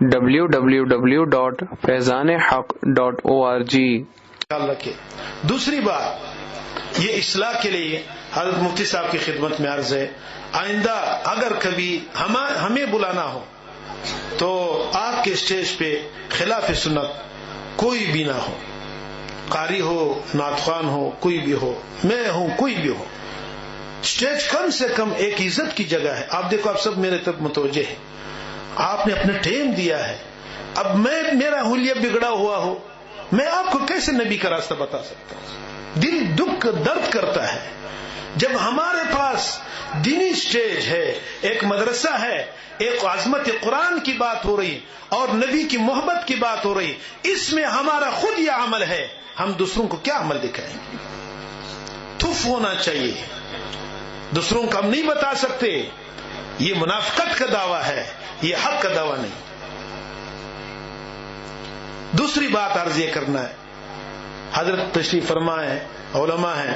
www.faizanhaq.org۔ خیال رکھے۔ دوسری بات یہ اصلاح کے لیے حضرت مفتی صاحب کی خدمت میں عرض ہے، آئندہ اگر کبھی ہمیں بلانا ہو تو آپ کے اسٹیج پہ خلاف سنت کوئی بھی نہ ہو، قاری ہو، نعت خوان ہو، کوئی بھی ہو، میں ہوں، کوئی بھی ہو، اسٹیج کم سے کم ایک عزت کی جگہ ہے۔ آپ دیکھو، آپ سب میرے طرف متوجہ ہیں، آپ نے اپنا ٹائم دیا ہے۔ اب میرا حلیہ بگڑا ہوا ہو، میں آپ کو کیسے نبی کا راستہ بتا سکتا ہوں؟ دل دکھ درد کرتا ہے جب ہمارے پاس دینی سٹیج ہے، ایک مدرسہ ہے، ایک عظمت قرآن کی بات ہو رہی اور نبی کی محبت کی بات ہو رہی، اس میں ہمارا خود یہ عمل ہے، ہم دوسروں کو کیا عمل دکھائیں گے؟ تھف ہونا چاہیے، دوسروں کو ہم نہیں بتا سکتے، یہ منافقت کا دعویٰ ہے، یہ حق کا دعویٰ نہیں۔ دوسری بات عرض یہ کرنا ہے، حضرت تشریف فرما ہے، علماء ہیں،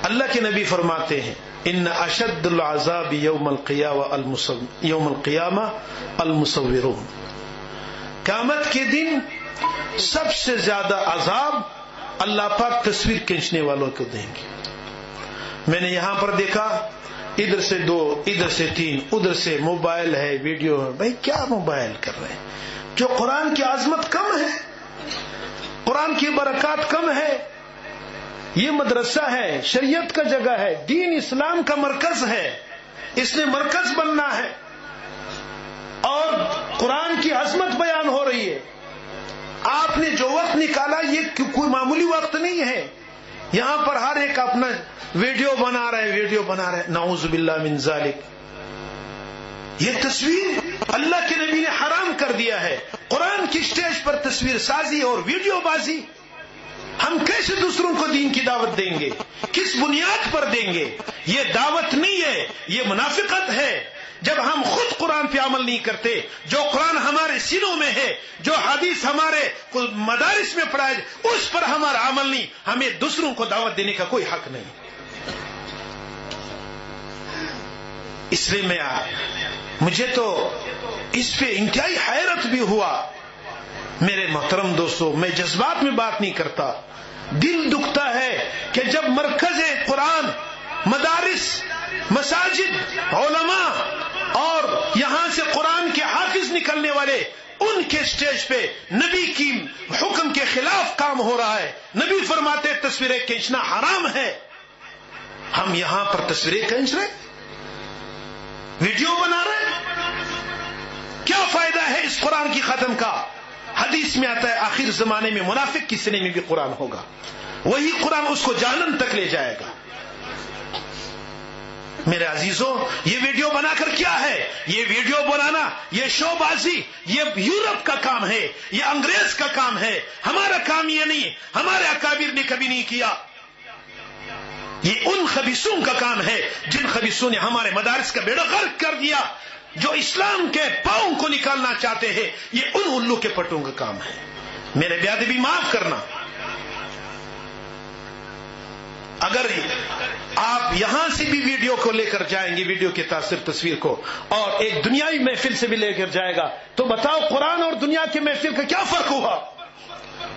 اللہ کے نبی فرماتے ہیں ان اشد العذاب یوم القیامہ المصورون، قیامت کے دن سب سے زیادہ عذاب اللہ پاک تصویر کھینچنے والوں کو دیں گے۔ میں نے یہاں پر دیکھا، ادھر سے 2، ادھر سے 3، ادھر سے موبائل ہے، ویڈیو ہے۔ بھائی کیا موبائل کر رہے ہیں؟ جو قرآن کی عظمت کم ہے، قرآن کی برکات کم ہے، یہ مدرسہ ہے، شریعت کا جگہ ہے، دین اسلام کا مرکز ہے، اس نے مرکز بننا ہے، اور قرآن کی عظمت بیان ہو رہی ہے۔ آپ نے جو وقت نکالا یہ کوئی معمولی وقت نہیں ہے، یہاں پر ہر ایک اپنا ویڈیو بنا رہے، نعوذ باللہ من ذالک۔ یہ تصویر اللہ کے نبی نے حرام کر دیا ہے۔ قرآن کی سٹیج پر تصویر سازی اور ویڈیو بازی، ہم کیسے دوسروں کو دین کی دعوت دیں گے؟ کس بنیاد پر دیں گے؟ یہ دعوت نہیں ہے، یہ منافقت ہے۔ جب ہم خود قرآن پہ عمل نہیں کرتے، جو قرآن ہمارے سینوں میں ہے، جو حدیث ہمارے مدارس میں پڑھائے، اس پر ہمارا عمل نہیں، ہمیں دوسروں کو دعوت دینے کا کوئی حق نہیں۔ اس لیے مجھے تو اس پہ انتہائی حیرت بھی ہوا۔ میرے محترم دوستو، میں جذبات میں بات نہیں کرتا، دل دکھتا ہے کہ جب مرکز قرآن، مدارس، مساجد، علماء اور یہاں سے قرآن کے حافظ نکلنے والے، ان کے سٹیج پہ نبی کی حکم کے خلاف کام ہو رہا ہے۔ نبی فرماتے تصویریں کھینچنا حرام ہے، ہم یہاں پر تصویریں کھینچ رہے، ویڈیو بنا رہے، کیا فائدہ ہے اس قرآن کی ختم کا؟ حدیث میں آتا ہے آخر زمانے میں منافق کے سینے میں بھی قرآن ہوگا، وہی قرآن اس کو جہنم تک لے جائے گا۔ میرے عزیزوں، یہ ویڈیو بنا کر کیا ہے؟ یہ ویڈیو بنانا، یہ شو بازی، یہ یورپ کا کام ہے، یہ انگریز کا کام ہے، ہمارا کام یہ نہیں، ہمارے اکابر نے کبھی نہیں کیا۔ یہ ان خبیثوں کا کام ہے جن خبیثوں نے ہمارے مدارس کا بیڑا غرق کر دیا، جو اسلام کے پاؤں کو نکالنا چاہتے ہیں، یہ ان الو کے پٹوں کا کام ہے۔ میرے بے ادبی معاف کرنا، اگر آپ یہاں سے بھی ویڈیو کو لے کر جائیں گے، ویڈیو کے تاثر تصویر کو، اور ایک دنیاوی محفل سے بھی لے کر جائے گا، تو بتاؤ قرآن اور دنیا کے محفل کا کیا فرق ہوا؟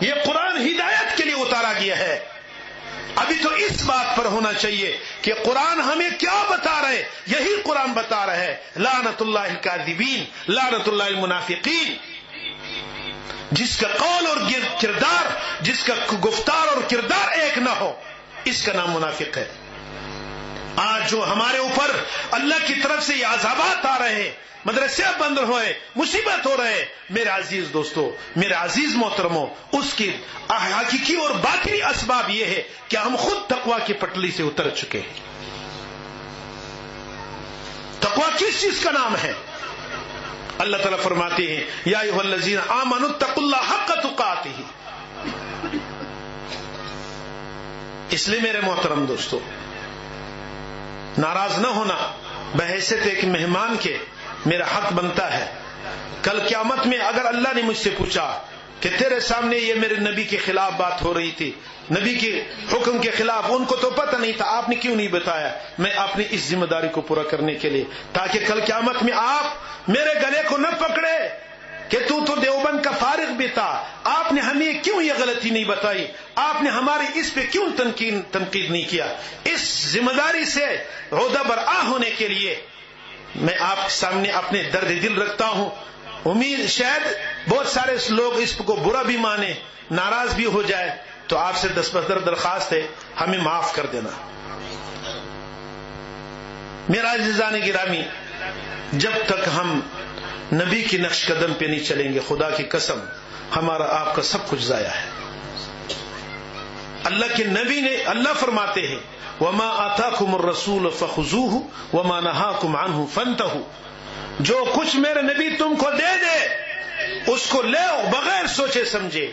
یہ قرآن ہدایت کے لیے اتارا گیا ہے۔ ابھی تو اس بات پر ہونا چاہیے کہ قرآن ہمیں کیا بتا رہے، یہی قرآن بتا رہے ہے لعنت اللہ الکاذبین، لعنت اللہ المنافقین۔ جس کا قول اور کردار، جس کا گفتار اور کردار ایک نہ ہو، اس کا نام منافق ہے۔ آج جو ہمارے اوپر اللہ کی طرف سے یہ عذابات آ رہے ہیں، مدرسے بند ہوئے، مصیبت ہو رہے، میرے عزیز دوستو، میرے عزیز محترموں، اس کی حقیقی اور باطنی اسباب یہ ہے کہ ہم خود تقوی کی پٹلی سے اتر چکے ہیں۔ تقوی کس چیز کا نام ہے؟ اللہ تعالیٰ فرماتے ہیں یا ایھا الذین آمنوا اتقوا اللہ حق تقاتہ۔ اس لیے میرے محترم دوستو، ناراض نہ ہونا، بحیثیت ایک مہمان کے میرا حق بنتا ہے۔ کل قیامت میں اگر اللہ نے مجھ سے پوچھا کہ تیرے سامنے یہ میرے نبی کے خلاف بات ہو رہی تھی، نبی کے حکم کے خلاف، ان کو تو پتہ نہیں تھا، آپ نے کیوں نہیں بتایا؟ میں اپنی اس ذمہ داری کو پورا کرنے کے لیے، تاکہ کل قیامت میں آپ میرے گلے کو نہ پکڑے، کہ تو دیوبند کا فارغ بھی تھا، آپ نے ہمیں کیوں یہ غلطی نہیں بتائی، آپ نے ہماری اس پہ کیوں تنقید نہیں کیا؟ اس ذمہ داری سے عہدہ برآ ہونے کے لیے میں آپ کے سامنے اپنے درد دل رکھتا ہوں. امید شاید بہت سارے لوگ اس کو برا بھی مانے، ناراض بھی ہو جائے، تو آپ سے دستبردر درخواست ہے ہمیں معاف کر دینا. میرا عزیزان گرامی، جب تک ہم نبی کی نقش قدم پہ نہیں چلیں گے، خدا کی قسم ہمارا آپ کا سب کچھ ضائع ہے. اللہ کے نبی نے، اللہ فرماتے ہیں وَمَا آتَاكُمُ الرَّسُولُ فَخُذُوهُ وَمَا نَهَاكُمْ عَنْهُ فَانْتَهُوا. جو کچھ میرے نبی تم کو دے دے اس کو لے بغیر سوچے سمجھے.